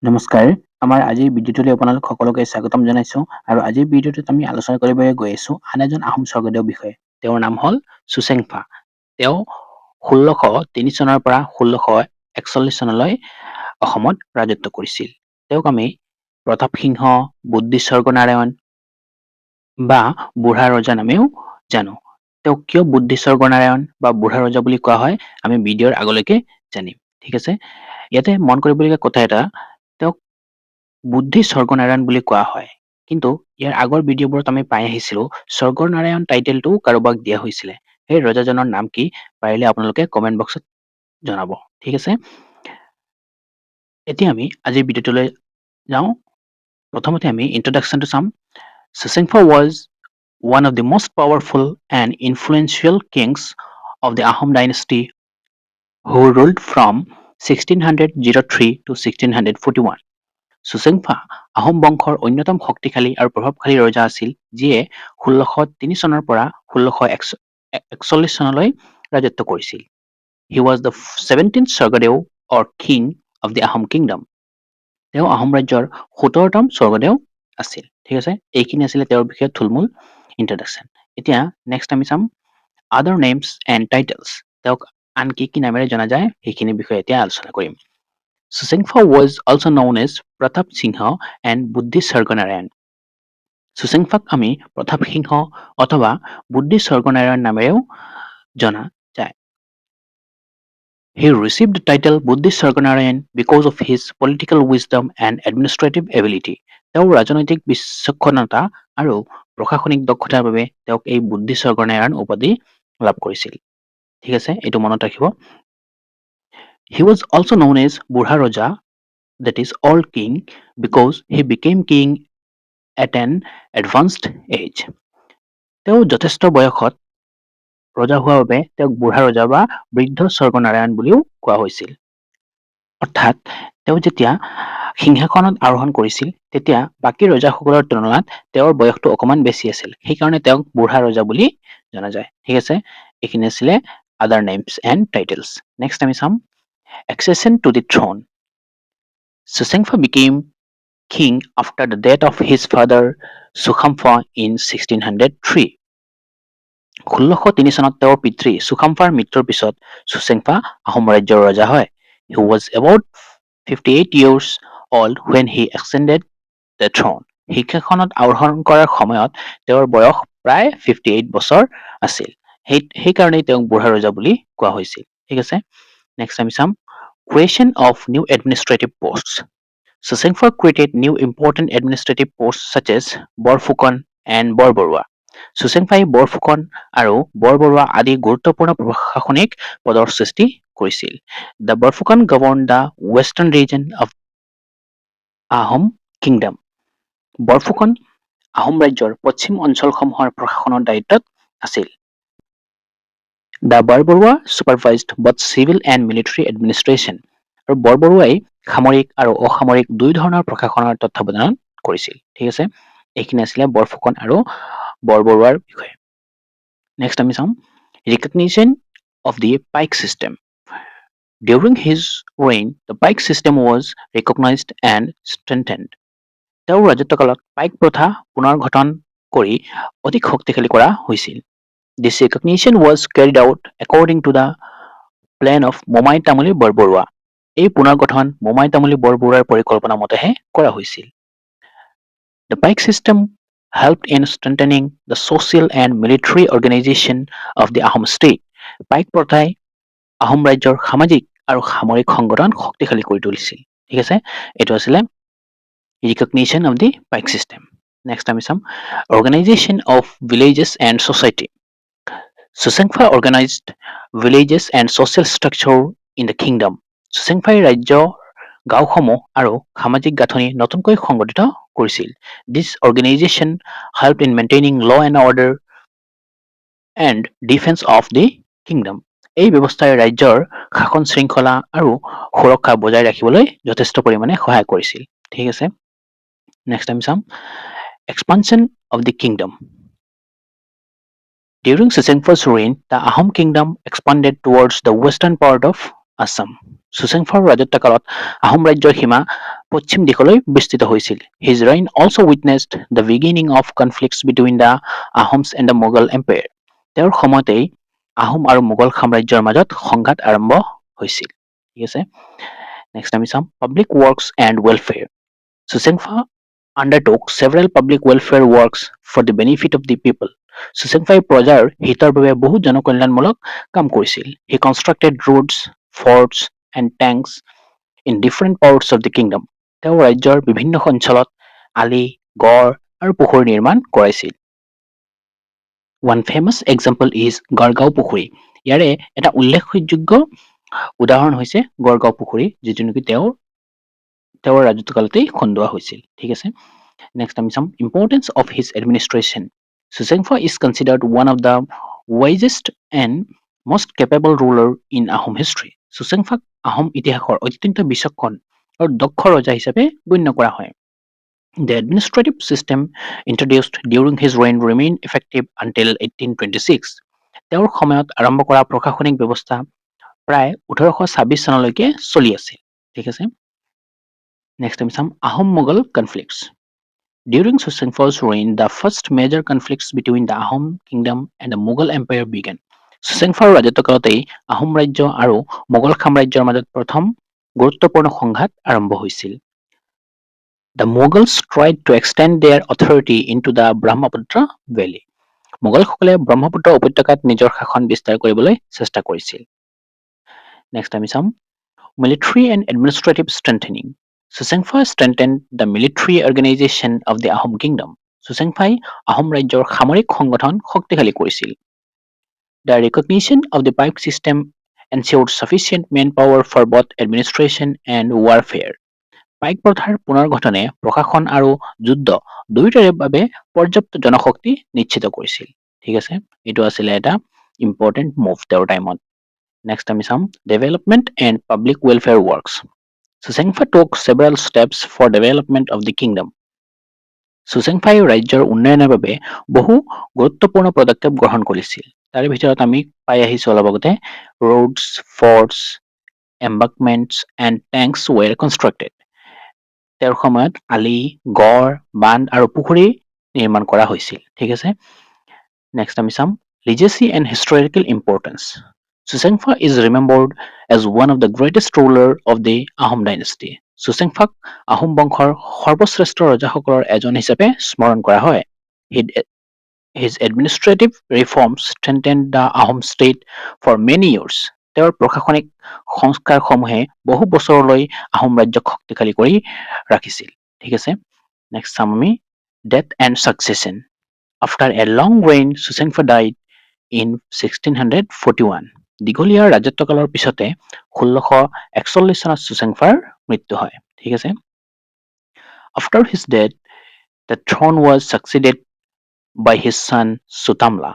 নমস্কাৰ, আমাৰ আজিৰ ভিডিঅ'টোলৈ আপোনালোক সকলোকে স্বাগতম জনাইছোঁ আৰু আজিৰ ভিডিঅ'টোত আমি আলোচনা কৰিবলৈ গৈ আছোঁ আন এজন আহোম স্বৰ্গদেউৰ বিষয়ে। তেওঁৰ নাম হ'ল চুচেংফা। তেওঁ ১৬০৩ চনৰ পৰা ১৬৪১ চনলৈ অসমত ৰাজত্ব কৰিছিল। তেওঁক আমি প্ৰতাপ সিংহ, বুদ্ধি স্বৰ্গনাৰায়ণ বা বুঢ়া ৰজা নামেও জানো। তেওঁক কিয় বুদ্ধি স্বৰ্গনাৰায়ণ বা বুঢ়া ৰজা বুলি কোৱা হয় আমি ভিডিঅ'ৰ আগলৈকে জানিম। ঠিক আছে, ইয়াতে মন কৰিবলগীয়া কথা এটা, তেওঁক বুদ্ধি স্বৰ্গনাৰায়ণ বুলি কোৱা হয়, কিন্তু ইয়াৰ আগৰ ভিডিঅ'বোৰত আমি পাই আহিছিলো স্বৰ্গনাৰায়ণ টাইটেলটো কাৰোবাক দিয়া হৈছিলে। সেই ৰজাজনৰ নাম কি পাৰিলে আপোনালোকে কমেণ্ট বক্সত জনাব। ঠিক আছে, এতিয়া আমি আজিৰ ভিডিঅ'টোলৈ যাওঁ। প্ৰথমতে আমি ইন্ট্ৰডাকশ্যনটো চাম। Suchenfa was one of the most powerful and influential kings of the Ahom dynasty who ruled from 1603 to 1641. Susengphaa Ahom বংশৰ অন্যতম শক্তিশালী আৰু প্ৰভাৱশালী ৰজা আছিল, যিয়ে ১৬০৩ চনৰ পৰা ১৬৪১ চনলৈ ৰাজত্ব কৰিছিল। He was the 17th Swargadeo or king of the Ahom kingdom. তেওঁ আহোম ৰাজ্যৰ ১৭তম স্বৰ্গদেউ আছিল। ঠিক আছে, এইখিনি আছিলে তেওঁৰ বিষয়ে থুলমূল ইন্ট্ৰডাকশ্যন। এতিয়া নেক্সট আমি চাম আদাৰ নেমছ এণ্ড টাইটেলছ। তেওঁক আন কি কি নামেৰে জনা যায় সেইখিনিৰ বিষয়ে এতিয়া আলোচনা কৰিম। Suchenfa was also known as Pratap Singha and Buddhi Sargonarayan. চুচেংফাক আমি প্ৰতাপ সিংহ অথবা বুদ্ধি স্বৰ্গনাৰায়ণ নামেৰেও জনা যায়। He received the title Buddhi Sargonarayan because of his political wisdom and administrative ability. তেওঁৰ ৰাজনৈতিক বিচক্ষণতা আৰু প্ৰশাসনিক দক্ষতাৰ বাবে তেওঁক এই বুদ্ধি স্বৰ্গনাৰায়ণ উপাধি লাভ কৰিছিল। ঠিক আছে, এইটো মনত ৰাখিব। He was also known as Burha Raja, that is old king, because he became king at an advanced age. তেওঁ যথেষ্ট বয়সত ৰজা হোৱাৰ বাবে তেওঁক বুঢ়া ৰজা বা বৃদ্ধ স্বৰ্গনাৰায়ণ বুলিও কোৱা হৈছিল। অৰ্থাৎ তেওঁ যেতিয়া সিংহাসনত আৰোহণ কৰিছিল তেতিয়া বাকী ৰজাসকলৰ তুলনাত তেওঁৰ বয়সটো অকণমান বেছি আছিল, সেইকাৰণে তেওঁক বুঢ়া ৰজা বুলি জনা যায়। ঠিক আছে, এইখিনি আছিলে আদাৰ নেমছ এণ্ড টাইটেলছ। নেক্সট আমি চাম accession to the throne. Suchenfa became king after the death of his father Sukhamfa in 1603. ১৬০৩ চনত তেওঁৰ পিতৃ চুখাম্ফাৰ মৃত্যুৰ পিছত চুচেংফা আহোম ৰাজ্যৰ ৰজা হয়। He was about 58 years old when he ascended the throne. সিংহাসনত আৰোহণ কৰাৰ সময়ত তেওঁৰ বয়স প্ৰায় 58 বছৰ আছিল। সেইকাৰণেই তেওঁক বুঢ়া ৰজা বুলি কোৱা হৈছিল। ঠিক আছে, নেক্সট আমি চাম creation of new administrative posts. Suchenfa created new important administrative posts such as Borfukan and Borborua. চুচেংফাই Borphukan আৰু বৰবৰুৱা আদি গুৰুত্বপূৰ্ণ প্ৰশাসনিক পদৰ সৃষ্টি কৰিছিল। The Borphukan govern the western region of Ahom kingdom. Borphukan Ahom ৰাজ্যৰ পশ্চিম অঞ্চলসমূহৰ প্ৰশাসনৰ দায়িত্বত আছিল। The Borbarua supervised both civil and military administration. আৰু বৰবৰুৱাই সামৰিক আৰু অসামৰিক দুই ধৰণৰ প্ৰশাসনৰ তত্ত্বাৱধান কৰিছিল। ঠিক আছে, এইখিনি আছিলে বৰফুকন আৰু বৰবৰুৱাৰ বিষয়ে। নেক্সট আমি some recognition of the Paika system. During his reign, the pike system was recognized and strengthened. তেওঁৰ ৰাজত্বকালত পাইক প্ৰথা পুনৰ গঠন কৰি অধিক শক্তিশালী কৰা হৈছিল। This recognition was carried out according to the plan of মোমাই তামুলী বৰবৰুৱা। এই পুনৰ গঠন মোমাই তামুলী বৰবৰুৱাৰ পৰিকল্পনা মতেহে কৰা হৈছিল। The pike system helped in strengthening the social and military organization of the Ahom state. পাইক প্ৰথাই আহোম ৰাজ্যৰ সামাজিক আৰু সামৰিক সংগঠন শক্তিশালী কৰি তুলিছিল। ঠিক আছে, এইটো আছিলে recognition of the Paika system. Next আমি চাম organisation of villages and society. Suchengpha organised villages and social structure in the kingdom. চুচেংফাই ৰাজ্যৰ গাঁওসমূহ আৰু সামাজিক গাঁথনি নতুনকৈ সংগঠিত কৰিছিল। This organization helped in maintaining law and order and defense of the kingdom. এই ব্যৱস্থাই ৰাজ্যৰ শাসন শৃংখলা আৰু সুৰক্ষা বজাই ৰাখিবলৈ যথেষ্ট পৰিমাণে সহায় কৰিছিল। ঠিক আছে, নেক্সট আমি চাম expansion of the kingdom. During Suchenfa's reign, the Ahom kingdom expanded towards the western part of Assam. চুচেংফাৰ ৰাজত্বকালত আহোম ৰাজ্যৰ সীমা পশ্চিম দিশলৈ বিস্তৃত হৈছিল। His reign also witnessed the beginning of conflicts between the Ahoms and the Mughal Empire. তেওঁৰ সময়তেই আহোম আৰু মোগল সাম্ৰাজ্যৰ মাজত সংঘাত আৰম্ভ হৈছিল। ঠিক আছে। নেক্সট আমি চাম public works and welfare. Susengphaa undertook several public welfare works for the benefit of the people. চুচেংফাই প্ৰজাৰ হিতৰ বাবে বহু জনকল্যাণমূলক কাম কৰিছিল। He constructed roads, forts and tanks in different parts of the kingdom. তেওঁ ৰাজ্যৰ বিভিন্ন অঞ্চলত আলি, গড় আৰু পুখুৰী নিৰ্মাণ কৰাইছিল। One famous example is Gargaon পুখুৰী। ইয়াৰে এটা উল্লেখযোগ্য উদাহৰণ হৈছে গড়গাঁও পুখুৰী, যিটো নেকি তেওঁৰ ৰাজত্বকালতেই খন্দোৱা হৈছিল। ঠিক আছে। Next আমি চাম importance of his administration. Suchengfa is considered one of the wisest and most capable ruler in Ahom history. Suchengfaক Ahom ইতিহাসৰ অত্যন্ত বিচক্ষণ আৰু দক্ষ ৰজা হিচাপে গণ্য কৰা হয়। The administrative system introduced during his reign remained effective until 1826. তেওঁৰ সময়ত আৰম্ভ কৰা প্ৰশাসনিক ব্যৱস্থা প্ৰায় 1826 চনলৈকে চলি আছিল। ঠিক আছে। নেক্সট আমি চাম Ahom Mughal conflicts. During Suchengfa's reign, the first major conflicts between the Ahom kingdom and the Mughal empire began. চুচেংফাৰ ৰাজত্বকালতেই আহোম ৰাজ্য আৰু মোগল সাম্ৰাজ্যৰ মাজত প্ৰথম গুৰুত্বপূৰ্ণ সংঘাত আৰম্ভ হৈছিল। The Mughals tried to extend their authority into the Brahmaputra Valley. মোগলসকলে ব্ৰহ্মপুত্ৰ উপত্যকাত নিজৰ শাসন বিস্তাৰ কৰিবলৈ চেষ্টা কৰিছিল। নেক্সট আমি চাম military and administrative strengthening. Suchengfa strengthened the military organization of the Ahom kingdom. চুচেংফাই Ahom ৰাজ্যৰ সামৰিক সংগঠন শক্তিশালী কৰিছিল। The recognition of the pipe system ensured sufficient manpower for both administration and warfare. পাইক প্ৰথাৰ পুনৰ্গঠনে প্ৰশাসন আৰু যুদ্ধ দুয়োটাৰে বাবে পৰ্যাপ্ত জনশক্তি নিশ্চিত কৰিছিল। ঠিক আছে। এইটো আছিলে এটা ইম্পৰ্টেণ্ট মুভ তেওঁৰ টাইমত। নেক্সট আমি চাম development and public welfare works. Suchengfa took several steps for development of the kingdom. চুচেংফাই ৰাজ্যৰ উন্নয়নৰ বাবে বহু গুৰুত্বপূৰ্ণ পদক্ষেপ গ্ৰহণ কৰিছিল। তাৰে ভিতৰত আমি পাই আহিছো অলপ আগতে roads, forts, embankments and tanks were constructed. তেওঁৰ সময়ত আলি, গড়, বান্ধ আৰু পুখুৰী নিৰ্মাণ কৰা হৈছিল। ঠিক আছে। নেক্সট আমি চাম legacy and historical importance. Suchengfa is remembered as one of the greatest ruler of the Ahom dynasty. চুচেংফাক Ahom বংশৰ সৰ্বশ্ৰেষ্ঠ ৰজাসকলৰ এজন হিচাপে স্মৰণ কৰা হয়। His administrative reforms strengthened the Ahom state for many years. তেওঁৰ প্ৰশাসনিক সংস্কাৰসমূহে বহু বছৰলৈ আহোম ৰাজ্যক শক্তিশালী কৰি ৰাখিছিল। ঠিক আছে। নেক্সট চাম আমি death and succession. After a long reign, Suchengfa died in 1641. দীঘলীয়া ৰাজত্বকালৰ পিছতে 1641 চনত চুচেংফাৰ মৃত্যু হয়। ঠিক আছে। After his death, the throne was succeeded by his son Sutamla.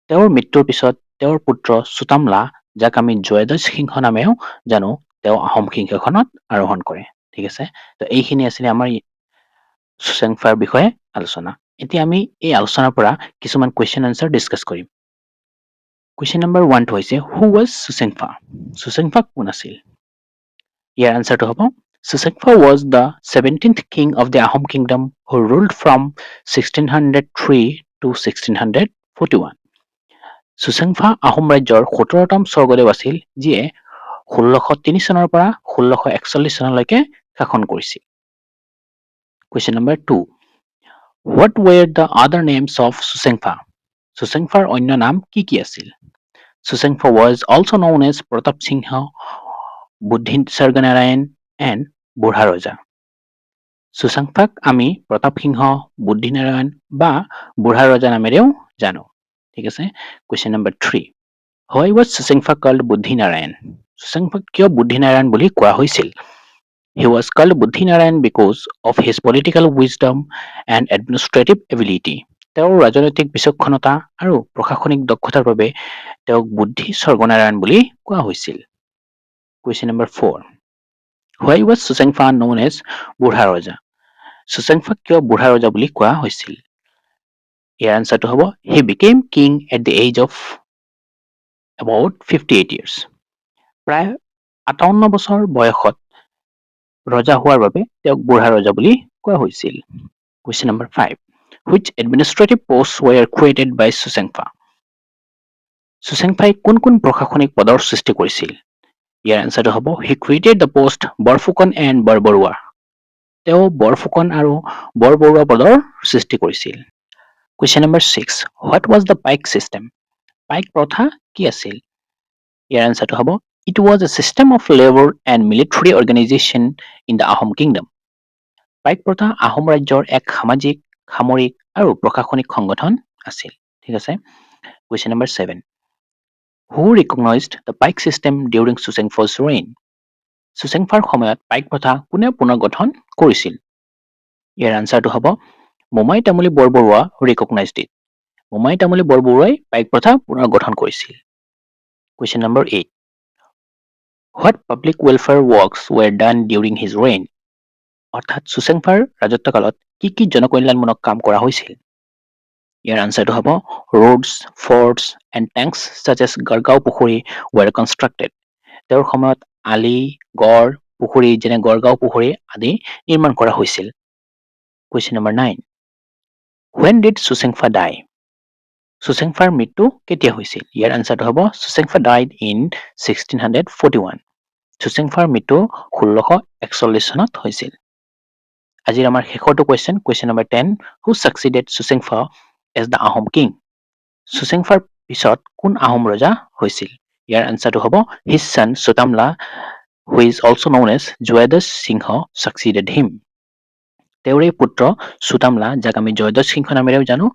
তেওঁৰ মৃত্যুৰ পিছত তেওঁৰ পুত্ৰ সুতামলা, যাক আমি জয়ধ্বজ সিংহ নামেও জানো, তেওঁ আহোম সিংহাসনত আৰোহণ কৰে। ঠিক আছে। তো এইখিনি আছিলে আমাৰ চুচেংফাৰ বিষয়ে আলোচনা। এতিয়া আমি এই আলোচনাৰ পৰা কিছুমান কুৱেশ্যন আনচাৰ ডিছকাছ কৰিম। কুৱেশ্যন নম্বৰ 1 হৈছে হু ৱাজ চুচেংফা? চুচেংফা কোন আছিল? ইয়াৰ আনচাৰটো হ'ব Suchengfa was the 17th king of the Ahom kingdom who ruled from 1603 to 1641. Susengphaa Ahom ৰাজ্যৰ 17তম স্বৰ্গদেৱ আছিল, যিয়ে 1603 চনৰ পৰা 1641 চনলৈকে শাসন কৰিছিল। Question number 2. What were the other names of Suchengfa? চুচেংফাৰ অন্য নাম কি কি আছিল? Suchengfa was also known as Pratap Singha, Buddhi Sarganarayan and বুঢ়া ৰজা। চুচেংফাক আমি প্ৰতাপ সিংহ, বুদ্ধিনাৰায়ণ বা বুঢ়া ৰজা নামেৰেও জানো। ঠিক আছে। Question number 3. Why was Suchengfa called বুদ্ধিনাৰায়ণ? চুচেংফাক কিয় বুদ্ধিনাৰায়ণ বুলি কোৱা হৈছিল? He was called বুদ্ধিনাৰায়ণ because of his political wisdom and administrative ability. তেওঁৰ ৰাজনৈতিক বিচক্ষণতা আৰু প্ৰশাসনিক দক্ষতাৰ বাবে তেওঁক বুদ্ধি স্বৰ্গনাৰায়ণ বুলি কোৱা হৈছিল। Question number 4. Why was Suchengfa known as বুঢ়া ৰজা? চুচেংফাক কিয় বুঢ়া ৰজা বুলি কোৱা হৈছিল? ইয়াৰ আনচাৰটো হ'ব He became king at the age of about 58 years. প্ৰায় 58 বছৰ বয়সত ৰজা হোৱাৰ বাবে তেওঁক বুঢ়া ৰজা বুলি কোৱা হৈছিল। Question number 5. Which administrative posts were created by Susenfa? Susenfai কোন কোন প্ৰশাসনিক পদৰ সৃষ্টি কৰিছিল? ইয়াৰ এনসাৰটো হ'ব he created the post Borphukan and Borbarua. তেওঁ বৰফুকন আৰু বৰবৰুৱা পদৰ সৃষ্টি কৰিছিল। Question number 6. What was the pike system? পাইক প্ৰথা কি আছিল? ইয়াৰ এনসাৰটো হ'ব it was a system of labor and military organization in the Ahom kingdom. পাইক প্ৰথা আহোম ৰাজ্যৰ এক সামাজিক, সামৰিক আৰু প্ৰশাসনিক সংগঠন আছিল। ঠিক আছে। Question number 7. Who recognized the pike system during Susenfa's reign? Susenfar সময়ত পাইক প্ৰথা কোনে পুনৰ্গঠন কৰিছিল? ইয়াৰ আনসাৰটো হ'ব মোমাই তামুলী বৰবৰুৱা recognized it. মোমাই তামুলী বৰবৰুৱাই পাইক প্ৰথা পুনৰ্গঠন কৰিছিল। Question number 8. What public welfare works were done during his reign? অৰ্থাৎ সুচেংফাৰ ৰাজত্বকালত কি কি জনকল্যাণমূলক কাম কৰা হৈছিল? ইয়াৰ আনসাৰটো হ'ব roads, forts and tanks such as Gargaon পুখুৰী were constructed. তেওঁৰ সময়ত আলি, গড়, পুখুৰী যেনে গড়গাঁও পুখুৰী আদি নিৰ্মাণ কৰা হৈছিল। Question number 9. When did Susenfa die? সুচেংফাৰ মৃত্যু কেতিয়া হৈছিল? ইয়াৰ আনসাৰটো হ'ব সুচেংফা died in 1641. সুচেংফাৰ মৃত্যু 1641 চনত হৈছিল। আজিৰ আমাৰ শেষৰটো question number 10. Who succeeded Susenfa as the Ahom king? সুচেংফাৰ পিছত কোন আহোম ৰজা হৈছিল? ইয়াৰ আনসাৰটো হ'ব his son Sutamla, who is also known as জয়দছ Singh succeeded him. তেওঁৰে পুত্ৰ সুতামলা, যাক আমি জয়দছ সিংহ নামেৰেও জানো,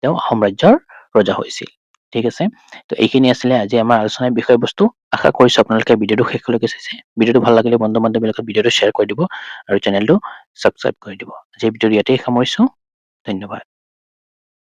তেওঁ আহোম ৰাজ্যৰ ৰজা হৈছিল। ঠিক আছে। তো এইখিনি আছিলে আজি আমাৰ আলোচনাৰ বিষয়বস্তু। আশা কৰিছো আপোনালোকে ভিডিঅ'টো শেষলৈকে চাইছে। ভিডিঅ'টো ভাল লাগিলে বন্ধু বান্ধৱীৰ লগত ভিডিঅ'টো শ্বেয়াৰ কৰি দিব আৰু চেনেলটো সাবস্ক্ৰাইব কৰি দিব। আজি ভিডিঅ'টো ইয়াতেই সামৰিছো। ধন্যবাদ।